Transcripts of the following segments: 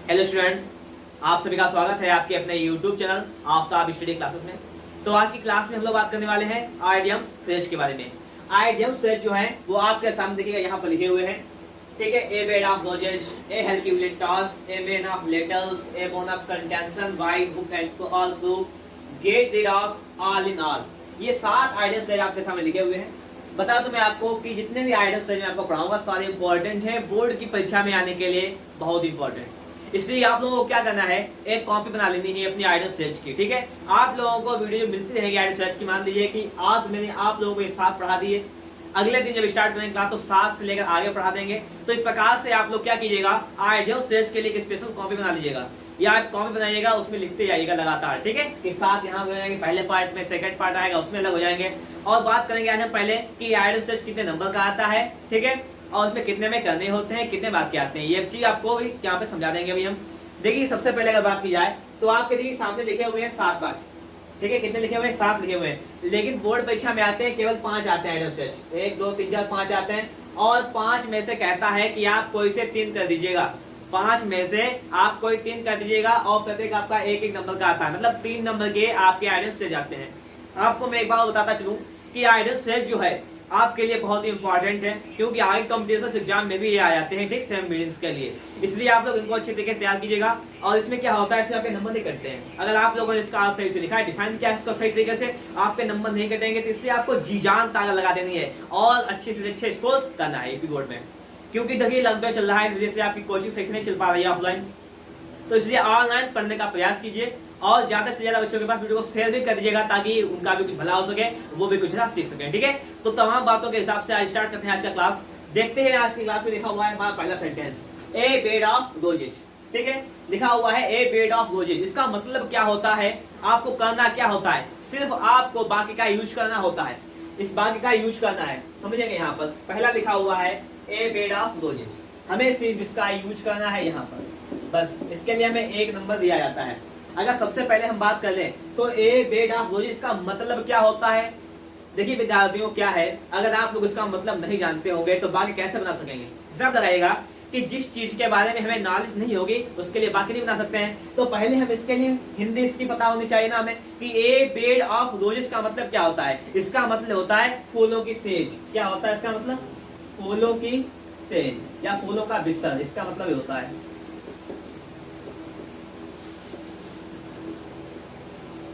Hello students, आप सभी का स्वागत है आपके अपने YouTube channel Aftab study classes में। तो आज की क्लास में हम लोग बात करने वाले हैं आइडियम फ्रेज के बारे में। आइडियम फ्रेज जो है वो आपके सामने देखिएगा यहाँ पर लिखे हुए हैं, ठीक है। A bed of roses, a herculean task, a man of letters, a bone of contention, white book and all proof, get rid of, all in all. ये 7 आइडियम फ्रेज आपके सामने लिखे हुए हैं। बता दूं मैं आपको कि जितने भी आइडियम फ्रेज मैं आपको पढ़ाऊंगा सारे इंपॉर्टेंट हैं, बोर्ड की परीक्षा में आने के लिए बहुत इंपॉर्टेंट। इसलिए आप लोगों को क्या करना है, एक कॉपी बना लेनी है अपनी आइडियम फ्रेज की, ठीक है। आप लोगों को वीडियो मिलती रहेगी आइडियम फ्रेज की। मान लीजिए कि आज मैंने आप लोगों को ये 7 पढ़ा दिए, अगले दिन जब स्टार्ट करेंगे क्लास तो 7 से लेकर आगे पढ़ा देंगे। तो इस प्रकार से आप लोग क्या कीजिएगा, आइडियम फ्रेज के लिए एक स्पेशल कॉपी बना लीजिएगा या आप कॉपी बनाइएगा, उसमें लिखते जाइएगा लगातार, ठीक है। कि 7 यहाँ हो जाएंगे, पहले पार्ट में सेकंड पार्ट आएगा उसमें अलग हो जाएंगे। और बात करेंगे आज हम पहले कि आइडियम फ्रेज कितने नंबर का आता है, ठीक है, और उसमें कितने में करने होते हैं, कितने वाक्य आते हैं, ये चीज आपको भी यहाँ पे समझा देंगे अभी हम। देखिए सबसे पहले अगर बात की जाए तो आपके देखिए सामने लिखे हुए हैं 7 वाक्य, ठीक है। कितने लिखे हुए हैं, 7 लिखे हुए हैं। लेकिन बोर्ड परीक्षा में आते हैं केवल 5 आते हैं आइडियम फ्रेज, 1 2 3 4 5 आते हैं। और 5 में से कहता है कि आप कोई से 3 कर दीजिएगा, 5 में से आप कोई 3 कर दीजिएगा और प्रत्येक आपका 1-1 नंबर का आता है, मतलब 3 नंबर के आपके आइडियम फ्रेज आते हैं। आपको मैं एक बार बताता चलूं कि आइडियम फ्रेज जो है आपके लिए बहुत ही इंपॉर्टेंट है, क्योंकि आगे कॉम्पिटिशन एग्जाम में भी ये आ जाते हैं, ठीक, सेम मीनिंग्स के लिए। इसलिए आप लोग इनको अच्छे तरीके से तैयार कीजिएगा। और इसमें क्या होता है, इसमें आपके नंबर नहीं कटते हैं। अगर आप लोगों ने इसका सही से लिखा है, डिफाइन किया है इसको सही तरीके से, आपके नंबर नहीं कटेंगे। तो इसलिए आपको जी जान ताकत लगा देनी है और अच्छे से अच्छे स्कोर करना है एपी बोर्ड में। क्योंकि देखिए लॉकडाउन चल रहा है, इस वजह से आपकी कोचिंग सही से नहीं चल पा रही है ऑफलाइन, तो इसलिए ऑनलाइन पढ़ने का प्रयास कीजिए और ज्यादा से ज्यादा बच्चों के पास वीडियो को शेयर भी कर दीजिएगा ताकि उनका भी कुछ भला हो सके, वो भी कुछ ना सीख सके, ठीक है। तो तमाम बातों के हिसाब से आज स्टार्ट करते हैं आज का क्लास। देखते हैं आज की क्लास में लिखा हुआ है हमारा पहला sentence, A bed of roses, ठीक है। लिखा हुआ है ए बेड ऑफ रोजेज, इसका मतलब क्या होता है, आपको करना क्या होता है, सिर्फ आपको बाकी का यूज करना होता है, इस बाकी का यूज करना है, समझेंगे। यहाँ पर पहला लिखा हुआ है ए बेड ऑफ रोजेज, हमें सिर्फ इसका यूज करना है यहाँ पर, बस इसके लिए हमें 1 नंबर दिया जाता है। अगर सबसे पहले हम बात कर लें तो ए बेड ऑफ रोजेज इसका मतलब क्या होता है। देखिए विद्यार्थियों क्या है, अगर आप लोग इसका मतलब नहीं जानते होंगे तो बाकी कैसे बना सकेंगे। हिसाब लगाइएगा कि जिस चीज के बारे में हमें नॉलेज नहीं होगी उसके लिए बाकी नहीं बना सकते हैं। तो पहले हम इसके लिए हिंदी इसकी पता होनी चाहिए ना हमें कि ए बेड ऑफ रोजेज का मतलब क्या होता है। इसका मतलब होता है फूलों की सेज। क्या होता है इसका मतलब, फूलों की सेज या फूलों का बिस्तर, इसका मतलब होता है।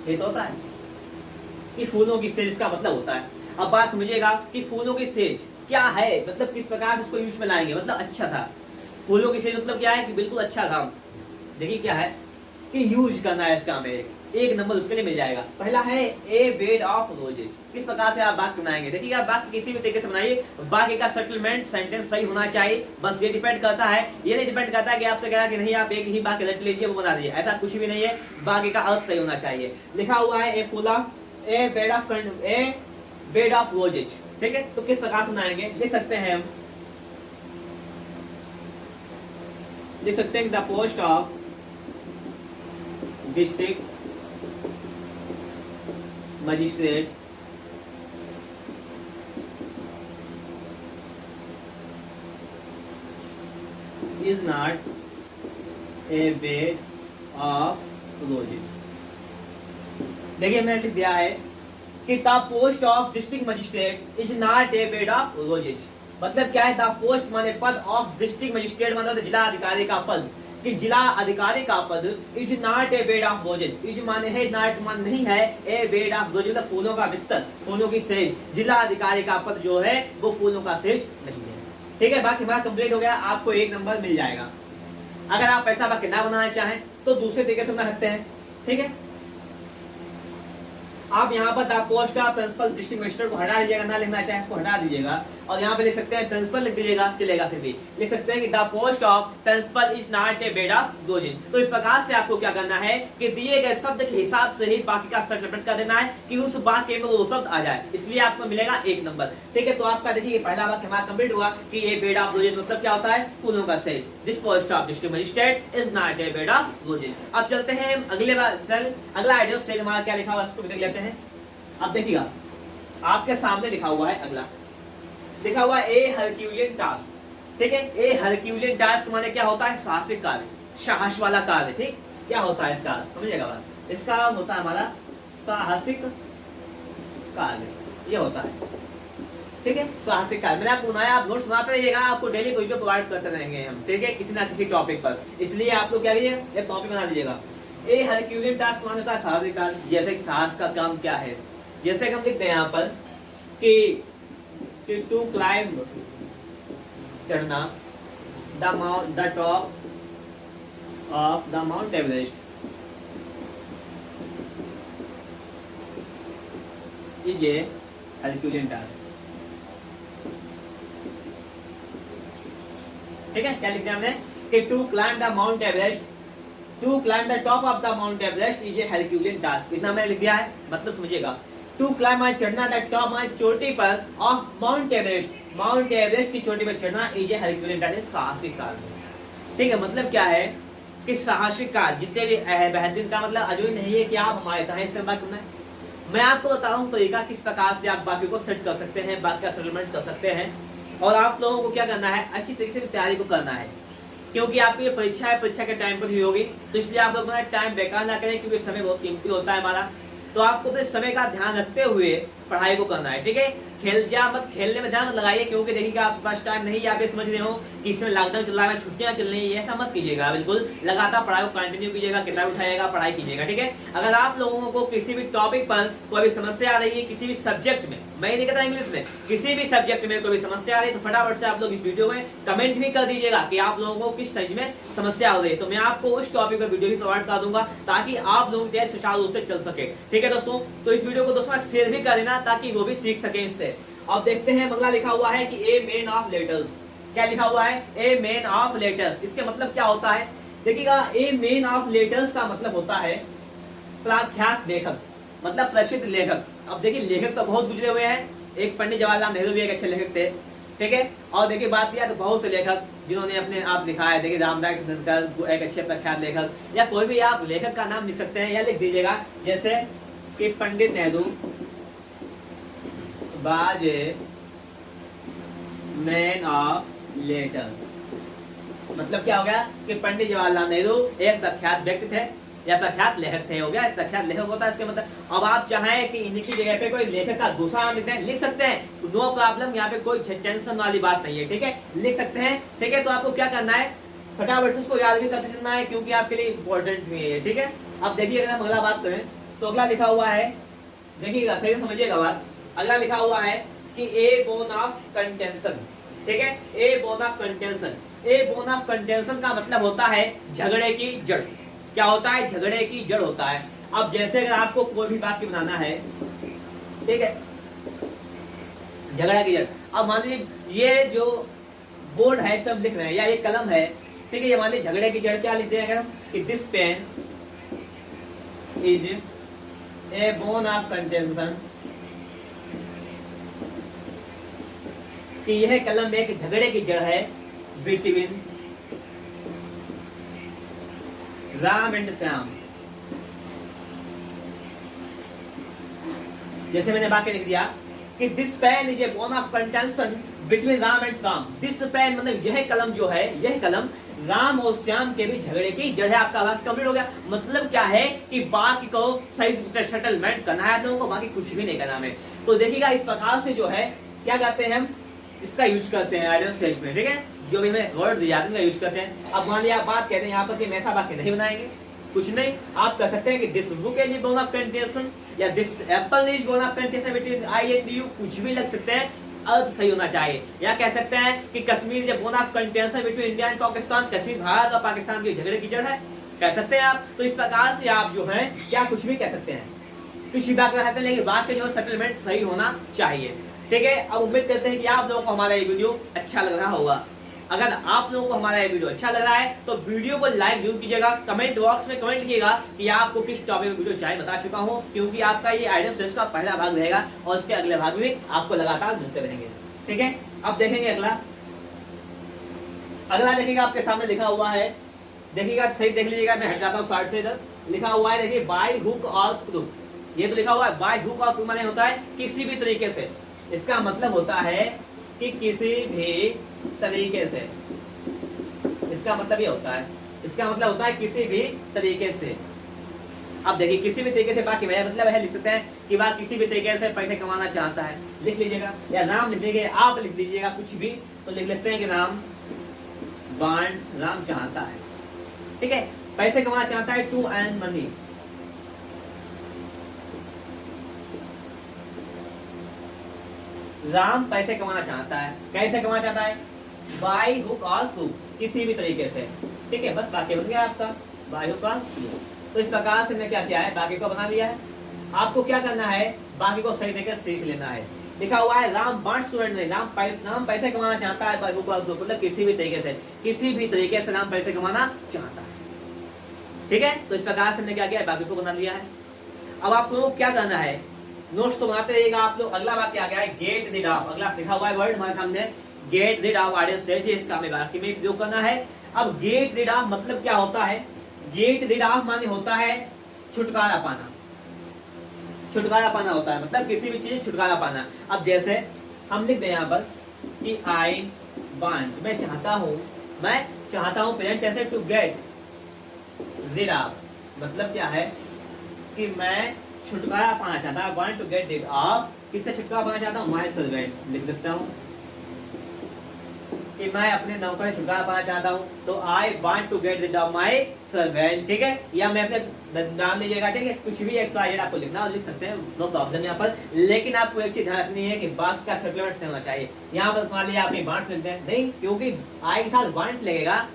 ये तो होता है कि फूलों की सेज, इसका मतलब होता है। अब बात समझिएगा कि फूलों की सेज क्या है, मतलब किस प्रकार से उसको यूज में लाएंगे, मतलब अच्छा था। फूलों की सेज मतलब क्या है कि बिल्कुल अच्छा काम। देखिए क्या है कि यूज करना है इसका, हमें 1 नंबर उसके लिए मिल जाएगा। पहला है ए बेड ऑफ रोजेज, किस प्रकार से आप वाक्य बनाएंगे। देखिए आप वाक्य किसी भी तरीके से बनाइए, वाक्य का सेटलमेंट सेंटेंस सही होना चाहिए, बस ये डिपेंड करता है। ये नहीं डिपेंड करता है कि आपसे कह रहा कि नहीं आप एक ही वाक्य रट लीजिए वो बना दीजिए, ऐसा कुछ भी नहीं है। वाक्य का अर्थ सही होना चाहिए। लिखा हुआ है ए फूला ए बेड ऑफ रोजेज, ठीक है। तो किस प्रकार से बनाएंगे देख सकते हैं हम, देख सकते हैं the post of district magistrate is not a bed of roses। देखिए मैंने लिख दिया है कि the post of district magistrate is not a bed of roses. मतलब क्या है, द पोस्ट माने पद, ऑफ डिस्ट्रिक्ट मजिस्ट्रेट मतलब जिला अधिकारी का पद, कि जिला अधिकारी का पद is not a bed of roses. Is माने है, नॉट मान नहीं है, ए बेड ऑफ रोजेज मतलब फूलों का बिस्तर, फूलों की सेज। जिला अधिकारी का पद जो है वो फूलों का सेज नहीं है, ठीक है। बाकी हमारा कंप्लीट हो गया, आपको 1 नंबर मिल जाएगा। अगर आप ऐसा वाक्य ना बनाना चाहें तो दूसरे तरीके से बना सकते हैं, ठीक है। आप यहाँ पर the post of principal district magistrate को हटा दीजिएगा, ना लिखना चाहे इसको हटा दीजिएगा और यहाँ पे लिख सकते हैं प्रिंसिपल लिख दीजिएगा, चलेगा। फिर भी लिख सकते हैं कि the post of principal is not a bed of roses. तो इस प्रकार से आपको क्या करना है कि दिए गए शब्द के हिसाब से ही बाकी का सेटलमेंट कर देना है कि उस वाक्य में वो शब्द आ जाए, इसलिए आपको मिलेगा 1 नंबर, ठीक है। तो आपका देखिए पहला वाक्य हमारा कंप्लीट हुआ कि ए बेड ऑफ रोजेज मतलब क्या होता है, फूलों का says. This post of district magistrate is not a bed of roses. अब चलते हैं अगला आइडिया स्टेज हमारा क्या लिखा हुआ है उसको भी देख लेते हैं। अब देखिएगा आपके सामने लिखा हुआ है, अगला लिखा हुआ है ए हरक्यूलियन टास्क, ठीक है। ए हरक्यूलियन टास्क माने क्या होता है, साहसिक कार्य। साहस वाला कार्य। ठीक, क्या होता है इसका, समझिएगा बात, इसका होता है हमारा साहसिक कार्य, ये होता है। ठीक है, साहसिक कार्य मैंने आपको बनाया, आप नोट्स बनाते रहिएगा, आपको डेली वीडियो प्रोवाइड करते रहेंगे हम। ठीक है, किसी ना किसी टॉपिक पर, इसलिए आपको क्या कीजिए, एक कॉपी बना लीजिएगा। ए हरक्यूलियन टास्क माना जाता है साहसिक कार्य, जैसे कि साहस का काम क्या है, जैसे कि हम लिखते हैं यहाँ पर कि टू क्लाइंब, चढ़ना, the top of the mount Everest is a herculean task. ठीक है, क्या लिखते हैं हमने कि to climb the mount Everest, to climb the top of the mount Everest is a herculean task. इतना मैंने लिख दिया है, मतलब समझिएगा। टू क्लाइंब माने चढ़ना, द टॉप माने चोटी पर, of mount Everest, mount Everest की चोटी पर चढ़ना इज ए हरक्यूलियन टास्क, साहसिक कार्य। ठीक है, मतलब क्या है कि साहसिक कार्य जितने भी बेहतरीन का मतलब अजूरी नहीं है कि आप हमारे तरह से बात करना है। मैं आपको बता रहा हूँ तरीका किस प्रकार से आप बाकी को सेट कर सकते हैं, बात का सेटलमेंट कर सकते हैं। और आप लोगों को क्या करना है, अच्छी तरीके से तैयारी को करना है, क्योंकि आपकी ये परीक्षा है, परीक्षा के टाइम पर ही होगी, तो इसलिए आप लोग टाइम बेकार ना करें, क्योंकि समय बहुत कीमती होता है हमारा। तो आपको अपने समय का ध्यान रखते हुए पढ़ाई को करना है। ठीक है, खेलने में ध्यान मत लगाइए, क्योंकि देखिएगा आपके पास टाइम नहीं है, आप ये समझ रहे हो कि इसमें लॉकडाउन चल रहा है, छुट्टियां चल रही है, ऐसा मत कीजिएगा। बिल्कुल लगातार पढ़ाई को कंटिन्यू कीजिएगा, किताब उठाइएगा, पढ़ाई कीजिएगा। ठीक है, अगर आप लोगों को किसी भी टॉपिक पर कोई भी समस्या आ रही है, किसी भी सब्जेक्ट में, मैं नहीं कहता इंग्लिश में, किसी भी सब्जेक्ट में कोई भी समस्या आ रही है, तो फटाफट से आप लोग इस वीडियो में कमेंट भी कर दीजिएगा कि आप लोगों को किस चीज में समस्या हो रही है, तो मैं आपको उस टॉपिक पर वीडियो भी प्रोवाइड कर दूंगा, ताकि आप लोगों की सुचारू रूप से चल सके। ठीक है दोस्तों, तो इस वीडियो को दोस्तों शेयर भी कर देना, ताकि वो भी सीख सके इससे। अब देखते हैं, अगला लिखा हुआ है कि ए मैन ऑफ लेटर्स। क्या लिखा हुआ है, ए मैन ऑफ लेटर्स। इसके मतलब क्या होता है, देखिएगा, ए मैन ऑफ लेटर्स का मतलब होता है प्रख्यात लेखक, मतलब प्रसिद्ध लेखक। अब देखिए, लेखक तो बहुत गुजरे हुए हैं, एक पंडित जवाहरलाल नेहरू भी एक अच्छे लेखक थे। ठीक है, और देखिए बात किया तो बहुत से लेखक जिन्होंने अपने आप लिखा है, देखिए रामदास दिनकर एक अच्छे प्रख्यात लेखक, या कोई भी आप लेखक का नाम लिख सकते हैं, या लिख दीजिएगा जैसे कि पंडित नेहरू बाज ए मैन ऑफ लेटर्स। मतलब क्या हो गया कि पंडित जवाहरलाल नेहरू एक प्रख्यात व्यक्ति थे या प्रख्यात लेखक थे, हो गया। प्रख्यात लेखक होता है इसके मतलब। अब आप चाहें कि इनकी जगह पे कोई लेखक का दूसरा नाम लिख सकते हैं, नो प्रॉब्लम, यहाँ पे कोई टेंशन वाली बात नहीं है। ठीक है, लिख सकते हैं। ठीक है, तो आपको क्या करना है, फटाफट से उसको याद भी करते चलना है, क्योंकि आपके लिए इंपॉर्टेंट भी है। ठीक है, अब देखिए, अगर हम अगला बात करें तो अगला लिखा हुआ है, देखिएगा सही समझिएगा बात। अगला लिखा हुआ है कि ए बोन ऑफ कंटेंशन। ठीक है, a bone of contention. A bone of contention का मतलब होता है झगड़े की जड़। क्या होता है, झगड़े की जड़ होता है। अब जैसे अगर आपको कोई भी वाक्य बनाना है, ठीक है, झगड़ा की जड़। अब मान लीजिए ये जो बोर्ड है इस पर हम लिख रहे हैं, या ये कलम है, ठीक है, ये मान लीजिए झगड़े की जड़ क्या लिखते हैं अगर हम, कि this pen is a bone of contention, कि यह कलम एक झगड़े की जड़ है बिटवीन राम एंड श्याम। जैसे मैंने वाक्य लिख दिया कि this pen is a bone of contention between Ram and Shyam. This pen मतलब यह कलम जो है, यह कलम राम और श्याम के भी झगड़े की जड़ है। आपका वाक्य कंप्लीट हो गया। मतलब क्या है कि बाकी को सही सेटलमेंट करना है आप लोगों को, बाकी कुछ भी नहीं करना है। तो देखिएगा, इस प्रकार से जो है क्या कहते हैं हम, इसका यूज करते हैं आइडियल स्टेज में। ठीक है, जो भी हमें वर्ड दिया जाते हैं यूज करते हैं। अब मान लिया आप बात कहते हैं यहाँ पर कि मैं ऐसा वाक्य नहीं बनाएंगे, कुछ नहीं, आप कह सकते हैं कि this book is bone of contention, या this apple is bone of contention between I and you, कुछ भी लग सकते हैं, अर्थ सही होना चाहिए। या कह सकते हैं कि Kashmir is bone of contention between India and Pakistan, Kashmir Bharat और पाकिस्तान के झगड़े की जड़ है, कह सकते हैं आप। तो इस प्रकार से आप जो है क्या कुछ भी कह सकते हैं, कुछ भी बात कर सकते हैं, लेकिन वाक्य जो सेटलमेंट सही होना चाहिए। ठीक है, अब उम्मीद करते हैं कि आप लोगों को हमारा ये वीडियो अच्छा लग रहा होगा। अगर आप लोगों को हमारा ये वीडियो अच्छा लग रहा है तो वीडियो को लाइक जरूर कीजिएगा, कमेंट बॉक्स में कमेंट कीजिएगा कि आपको किस टॉपिक में वीडियो चाहिए, बता चुका हूं, क्योंकि आपका ये आइडियल टेस्ट का पहला भाग रहेगा और उसके अगले भाग में आपको लगातार मिलते रहेंगे। ठीक है, अब देखेंगे अगला देखिएगा आपके सामने लिखा हुआ है, देखिएगा सही देख लीजिएगा, मैं हट जाता हूँ साइड से। इधर लिखा हुआ है, देखिए बाय हुक और क्रूक। ये तो लिखा हुआ है बाय हुक और क्रूक माने होता है किसी भी तरीके से। इसका मतलब होता है कि किसी भी तरीके से, इसका मतलब ये होता है इसका मतलब होता है किसी भी तरीके से। अब देखिए किसी भी तरीके से, बाकी मैं मतलब है लिख सकते हैं कि वह किसी भी तरीके से पैसे कमाना चाहता है, लिख लीजिएगा, या राम लिख लीजिएगा, आप लिख लीजिएगा कुछ भी, तो लिख लेते हैं कि राम वांट्स, राम चाहता है, ठीक है, पैसे कमाना चाहता है, टू अर्न मनी। राम पैसे कमाना चाहता है, कैसे कमाना चाहता है, बाय हुक और क्रूक, किसी भी तरीके से, ठीक है, बस वाक्य बन गया आपका, बाय हुक और क्रूक। तो इस प्रकार से हमने क्या किया है, बाकी को बना लिया है। आपको क्या करना है, बाकी को सही तरीके से सीख लेना है। लिखा हुआ है Ram wants to earn, Ram पैसे कमाना चाहता है, बाय हुक और क्रूक, मतलब किसी भी तरीके से, किसी भी तरीके से राम पैसे कमाना चाहता है, ठीक है। तो इस प्रकार से हमने क्या किया है, बाकी को बना लिया है। अब आप लोगों को क्या करना है, नोट्स तो बनाते रहिएगा आप लोग। अगला वाक्य आ गया है गेट रिड ऑफ, अगला लिखा हुआ है वर्ड हमारे सामने, get rid of audience sales, इसका हमें वाक्य में प्रयोग करना है। अब गेट रिड ऑफ मतलब क्या होता है, गेट रिड ऑफ माने होता है छुटकारा पाना, छुटकारा पाना होता है, मतलब किसी भी चीज से छुटकारा पाना। अब जैसे हम लिख दें यहाँ पर कि आई वांट, मैं चाहता हूँ present tense to get rid of, मतलब क्या है कि मैं छुटकारा पाना चाहता हूँ, want to get rid of, किससे छुटकारा पाना चाहता हूँ, माय सर्वेंट, लिख देता हूँ कि मैं अपने नौकर से छुटकारा पाना चाहता हूँ, तो I want to get rid of my servant, ठीक है, या मैं अपने नाम लीजिएगा, ठीक है, कुछ भी XYZ आपको लिखना लिख सकते हैं, नो प्रॉब्लम यहाँ पर। लेकिन आपको एक चीज ध्यान रखनी है कि वाक्य का सप्लीमेंट से होना चाहिए। यहाँ पर मान लीजिए आप वांट लिखते हैं, नहीं, क्योंकि आई के साथ वांट लगेगा,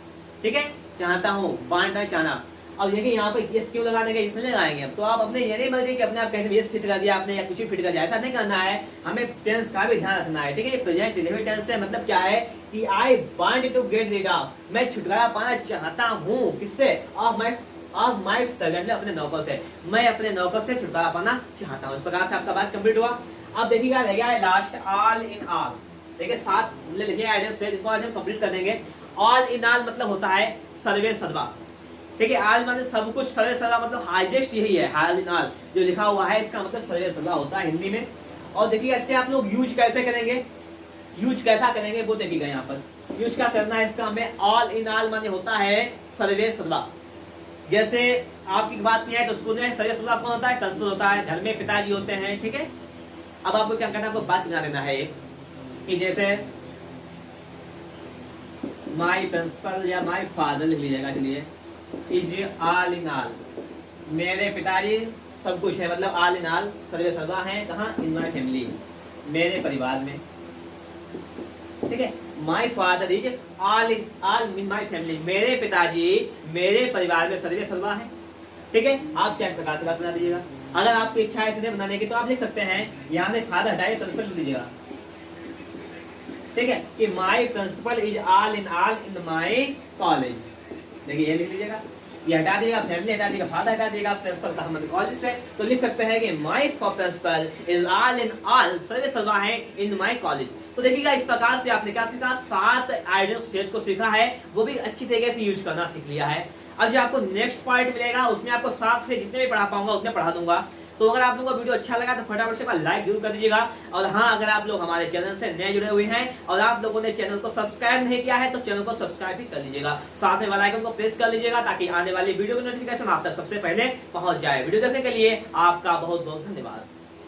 ठीक है, चाहता हूँ, वांट है चाहना। अब देखिए यहाँ पे यस क्यों लगा देंगे, इसमें लगाएंगे। अब तो आप अपने ये नहीं मर्जी कि अपने आप कहते यस फिट कर दिया आपने या कुछ भी फिट कर दिया, ऐसा नहीं करना है, हमें टेंस का भी ध्यान रखना है, ठीक है। प्रेजेंट इंडेफिनिट टेंस से मतलब क्या है कि I want to get rid of, मैं छुटकारा पाना चाहता हूँ, किससे, ऑफ माय सर्वेंट, अपने नौकर से, मैं अपने नौकर से छुटकारा पाना चाहता हूँ। इस प्रकार से आपका बात कंप्लीट हुआ। अब देखिएगा रह गया है लास्ट ऑल इन ऑल, देखिए 7 हमने लिखे आइडियल्स से, इसको आज हम कंप्लीट कर देंगे। ऑल इन ऑल मतलब होता है सर्वे सर्वा, ठीक है, ऑल माने सब कुछ, सर्वे सर्वा मतलब हाईएस्ट यही है, ऑल इन ऑल जो लिखा हुआ है इसका मतलब सर्वे सर्वा होता है हिंदी में। और देखिए इसके आप लोग यूज कैसे करेंगे, यूज कैसा करेंगे वो देखिएगा यहाँ पर यूज क्या करना है इसका हमें। ऑल इन ऑल माने होता है सर्वे सर्वा। जैसे आपकी बात नहीं है तो स्कूल में सर्वे सर्वा कौन होता है, प्रिंसिपल होता है, घर में पिताजी होते हैं, ठीक है। अब आपको क्या करना है, आपको बात बना देना है कि जैसे माय प्रिंसिपल या माय फादर लिख लीजिएगा, चलिए, इज ऑल इन ऑल, मेरे पिताजी सब कुछ है, मतलब ऑल इन ऑल सर्वे सर्वा है, कहाँ, इन माय फैमिली, मेरे परिवार में, ठीक है। My father is all in my family, मेरे पिताजी मेरे परिवार में सर्वे सर्वा है, ठीक है। आप चाहे प्रकार से बात बना दीजिएगा। अगर आपकी इच्छा है इसे बनाने की तो आप लिख सकते हैं, यहाँ से फादर हटाइए, प्रिंसिपल लिख लीजिएगा, ठीक है, कि my principal is all in my college, देखिए ये लिख लीजिएगा, ये हटा देगा, फैमिली हटा देगा, फादर हटा देगा, प्रिंसिपल का हम कॉलेज से, तो लिख सकते हैं कि my principal is all in all सर्वे सर्वा है इन माय कॉलेज। तो देखिएगा इस प्रकार से आपने क्या सीखा, 7 आइडियल स्टेट्स को सीखा है, वो भी अच्छी तरीके से यूज करना सीख लिया है। अब जो आपको नेक्स्ट पार्ट मिलेगा उसमें आपको 7 से जितने भी पढ़ा पाऊंगा उतने पढ़ा दूंगा। तो अगर आप लोगों को वीडियो अच्छा लगा तो फटाफट से लाइक जरूर कर दीजिएगा। और हाँ, अगर आप लोग हमारे चैनल से नए जुड़े हुए हैं और आप लोगों ने चैनल को सब्सक्राइब नहीं किया है तो चैनल को सब्सक्राइब भी कर लीजिएगा, साथ में बेल आइकन को प्रेस कर लीजिएगा ताकि आने वाली वीडियो की नोटिफिकेशन आप तक सबसे पहले पहुंच जाए। वीडियो देखने के लिए आपका बहुत बहुत धन्यवाद।